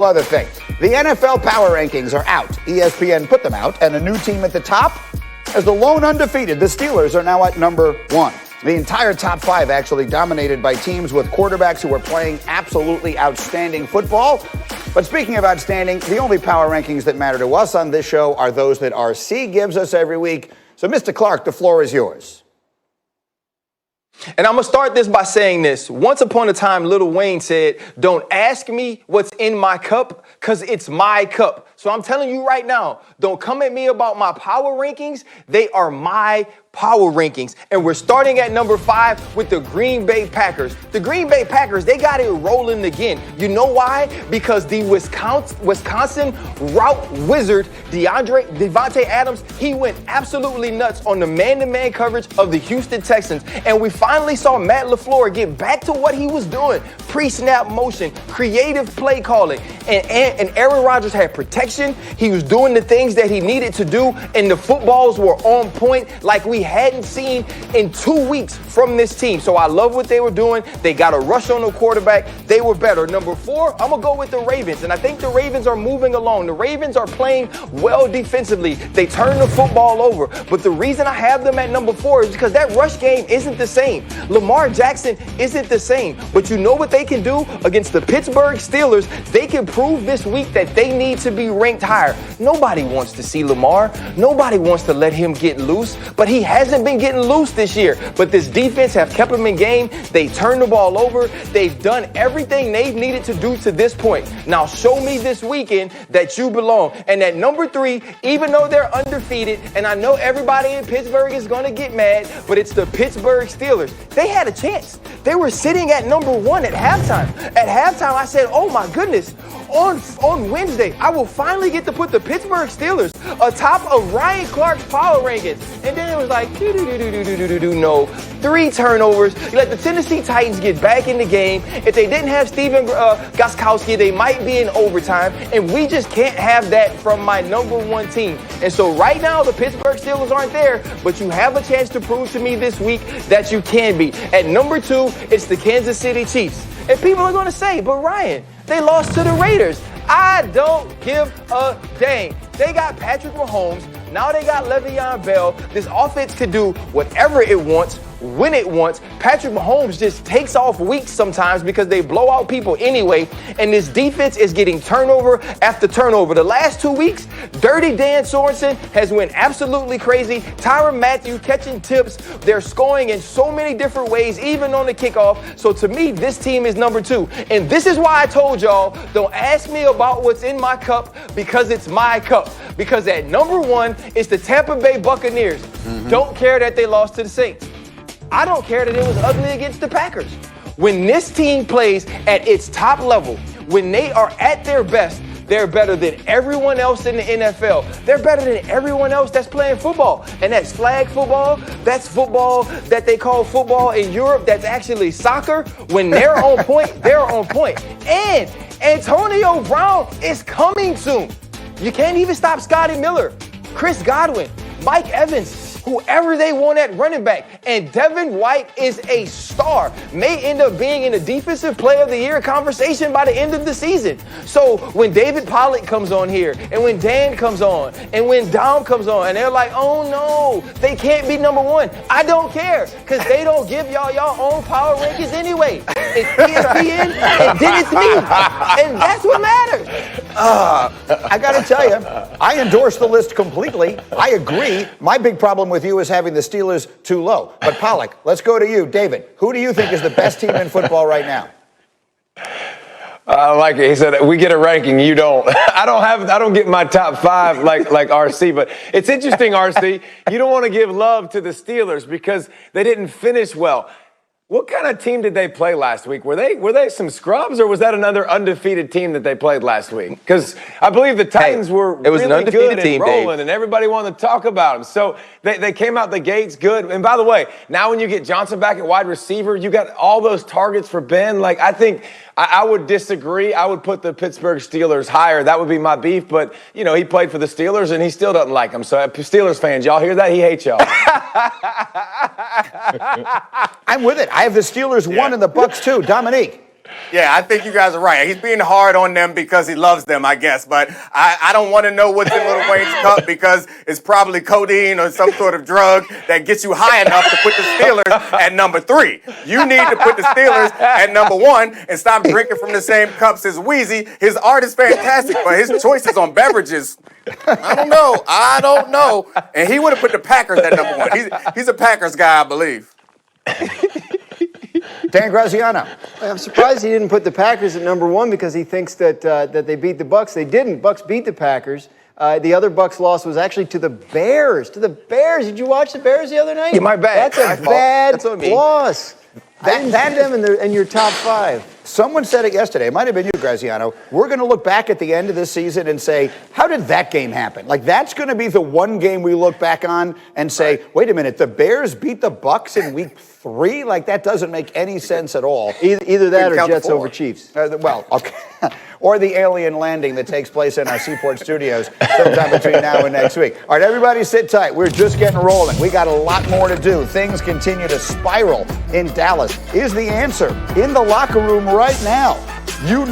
Other thing, the NFL power rankings are out. ESPN put them out, and a new team at the top as the lone undefeated. The Steelers are now at number 1. The entire top 5 actually dominated by teams with quarterbacks who are playing absolutely outstanding football. But speaking of outstanding, the only power rankings that matter to us on this show are those that RC gives us every week. So, Mr. Clark, the floor is yours. And I'm going to start this by saying this. Once upon a time, Lil Wayne said, "Don't ask me what's in my cup, because it's my cup." So I'm telling you right now, don't come at me about my power rankings. They are my power rankings. And we're starting at number 5 with the Green Bay Packers. The Green Bay Packers, they got it rolling again. You know why? Because the Wisconsin route wizard, Devontae Adams, he went absolutely nuts on the man-to-man coverage of the Houston Texans. And we finally saw Matt LaFleur get back to what he was doing. Pre-snap motion, creative play calling. And Aaron Rodgers had protection. He was doing the things that he needed to do, and the footballs were on point like we hadn't seen in 2 weeks from this team. So I love what they were doing. They got a rush on the quarterback. They were better. Number 4, I'm going to go with the Ravens, and I think the Ravens are moving along. The Ravens are playing well defensively. They turn the football over, but the reason I have them at number 4 is because that rush game isn't the same. Lamar Jackson isn't the same, but you know what they can do against the Pittsburgh Steelers? They can prove this week that they need to be ranked higher. Nobody wants to see Lamar. Nobody wants to let him get loose, but he hasn't been getting loose this year. But this defense have kept him in game. They turned the ball over. They've done everything they've needed to do to this point. Now show me this weekend that you belong. And at number 3, even though they're undefeated, and I know everybody in Pittsburgh is going to get mad, but it's the Pittsburgh Steelers. They had a chance. They were sitting at number 1 at halftime. At halftime, I said, oh my goodness, on Wednesday, I will finally get to put the Pittsburgh Steelers atop of Ryan Clark's power rankings. And then it was like, no. 3 turnovers. You let the Tennessee Titans get back in the game. If they didn't have Steven Gostkowski, they might be in overtime. And we just can't have that from my number 1 team. And so right now, the Pittsburgh Steelers aren't there, but you have a chance to prove to me this week that you can be. At number 2, it's the Kansas City Chiefs. And people are going to say, but Ryan, they lost to the Raiders. I don't give a dang. They got Patrick Mahomes. Now they got Le'Veon Bell. This offense could do whatever it wants, when it wants. Patrick Mahomes just takes off weeks sometimes because they blow out people anyway. And this defense is getting turnover after turnover. The last 2 weeks, Dirty Dan Sorensen has went absolutely crazy. Tyrann Mathieu catching tips. They're scoring in so many different ways, even on the kickoff. So to me, this team is number 2. And this is why I told y'all, don't ask me about what's in my cup, because it's my cup. Because at number 1, it's the Tampa Bay Buccaneers. Don't care that they lost to the Saints. I don't care that it was ugly against the Packers. When this team plays at its top level, when they are at their best, they're better than everyone else in the NFL. They're better than everyone else that's playing football. And that's flag football. That's football that they call football in Europe. That's actually soccer. When they're on point, they're on point. And Antonio Brown is coming soon. You can't even stop Scotty Miller, Chris Godwin, Mike Evans, whoever they want at running back. And Devin White is a star. May end up being in the Defensive Player of the Year conversation by the end of the season. So when David Pollack comes on here, and when Dan comes on, and when Dom comes on, and they're like, oh no, they can't be number 1. I don't care, because they don't give y'all own power rankings anyway. It's ESPN, and then it's me. And that's what matters. I got to tell you, I endorse the list completely. I agree. My big problem with you is having the Steelers too low. But Pollack, let's go to you. David, who do you think is the best team in football right now? I like it. He said, we get a ranking, you don't. I don't get my top 5 like RC, but it's interesting, RC. You don't want to give love to the Steelers because they didn't finish well. What kind of team did they play last week? Were they some scrubs, or was that another undefeated team that they played last week? Because I believe the Titans were it was really an undefeated good team, and rolling, Dave. and everybody wanted to talk about them. So they came out the gates good. And by the way, now when you get Johnson back at wide receiver, you got all those targets for Ben. Like, I think I would disagree. I would put the Pittsburgh Steelers higher. That would be my beef. But, you know, he played for the Steelers, and he still doesn't like them. So Steelers fans, y'all hear that? He hates y'all. I'm with it. I have the Steelers 1 and the Bucs 2. Dominique. Yeah, I think you guys are right. He's being hard on them because he loves them, I guess. But I don't want to know what's in Lil Wayne's cup because it's probably codeine or some sort of drug that gets you high enough to put the Steelers at number 3. You need to put the Steelers at number 1 and stop drinking from the same cups as Wheezy. His art is fantastic, but his choices on beverages, I don't know. And he would have put the Packers at number 1. He's a Packers guy, I believe. Dan Graziano. I'm surprised he didn't put the Packers at number 1 because he thinks that they beat the Bucs. They didn't. Bucs beat the Packers. The other Bucs loss was actually to the Bears. Did you watch the Bears the other night? Yeah, my bad. That's a bad loss. That them in your top 5. Someone said it yesterday. It might have been you, Graziano. We're going to look back at the end of this season and say, how did that game happen? Like, that's going to be the one game we look back on and say, wait a minute, the Bears beat the Bucs in week 3? Like, that doesn't make any sense at all. Either that or Jets over Chiefs. Well, okay. Or the alien landing that takes place in our Seaport studios sometime between now and next week. All right, everybody sit tight. We're just getting rolling. We got a lot more to do. Things continue to spiral in Dallas. Is the answer in the locker room right now? You